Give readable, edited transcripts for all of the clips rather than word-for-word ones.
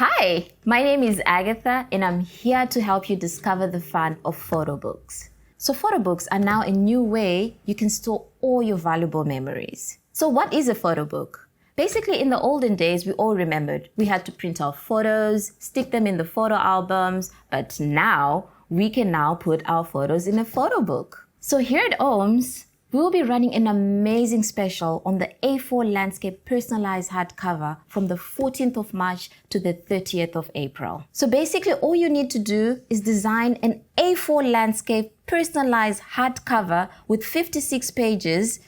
Hi, my name is Agatha and I'm here to help you discover the fun of photo books. So photo books are now a new way you can store all your valuable memories. So what is a photo book? Basically, in the olden days, we all remembered we had to print our photos, stick them in the photo albums, but now we can now put our photos in a photo book. So here at Orms, we'll be running an amazing special on the A4 landscape personalized hardcover from the 14th of March to the 30th of April. So basically all you need to do is design an A4 landscape personalized hardcover with 56 pages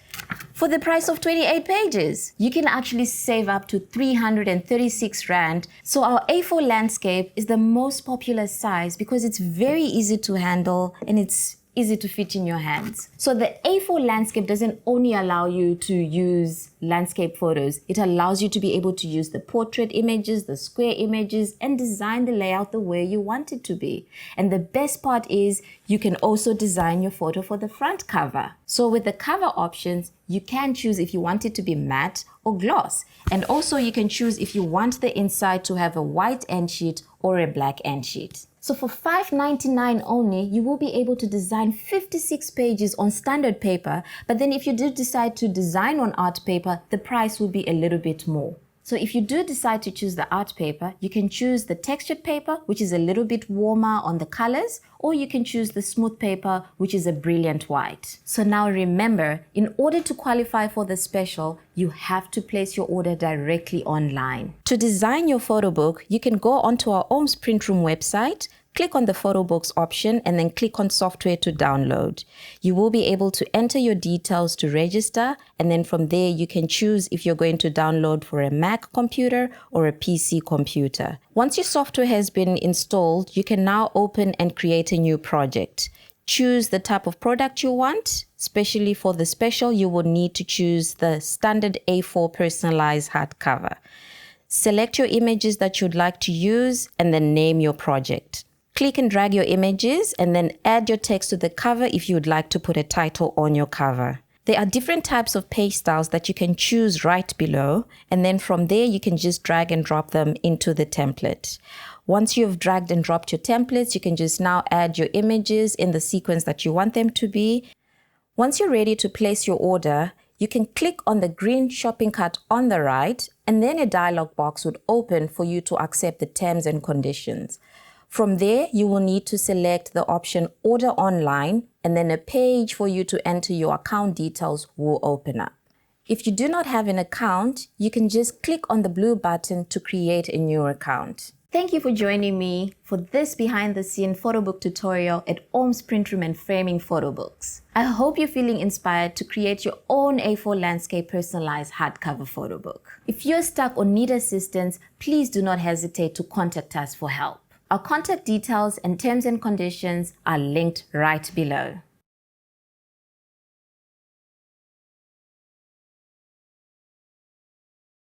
for the price of 28 pages. You can actually save up to 336 Rand. So our A4 landscape is the most popular size because it's very easy to handle and it's easy to fit in your hands. So the A4 landscape doesn't only allow you to use landscape photos, it allows you to be able to use the portrait images, the square images, and design the layout the way you want it to be. And the best part is you can also design your photo for the front cover. So with the cover options, you can choose if you want it to be matte or gloss. And also you can choose if you want the inside to have a white end sheet or a black end sheet. So for $5.99 only, you will be able to design 56 pages on standard paper, but then if you do decide to design on art paper, the price will be a little bit more. So if you do decide to choose the art paper, you can choose the textured paper, which is a little bit warmer on the colors, or you can choose the smooth paper, which is a brilliant white. So now remember, in order to qualify for the special, you have to place your order directly online. To design your photo book, you can go onto our Orms Print Room website, click on the Photobooks option and then click on software to download. You will be able to enter your details to register, and then from there you can choose if you're going to download for a Mac computer or a PC computer. Once your software has been installed, you can now open and create a new project. Choose the type of product you want. Especially for the special, you will need to choose the standard A4 personalized hardcover. Select your images that you'd like to use and then name your project. Click and drag your images and then add your text to the cover if you would like to put a title on your cover. There are different types of page styles that you can choose right below, and then from there you can just drag and drop them into the template. Once you've dragged and dropped your templates, you can just now add your images in the sequence that you want them to be. Once you're ready to place your order, you can click on the green shopping cart on the right, and then a dialog box would open for you to accept the terms and conditions. From there, you will need to select the option Order Online, and then a page for you to enter your account details will open up. If you do not have an account, you can just click on the blue button to create a new account. Thank you for joining me for this behind-the-scene photo book tutorial at Orms Print Room and Framing Photo Books. I hope you're feeling inspired to create your own A4 landscape personalized hardcover photo book. If you're stuck or need assistance, please do not hesitate to contact us for help. Our contact details and terms and conditions are linked right below.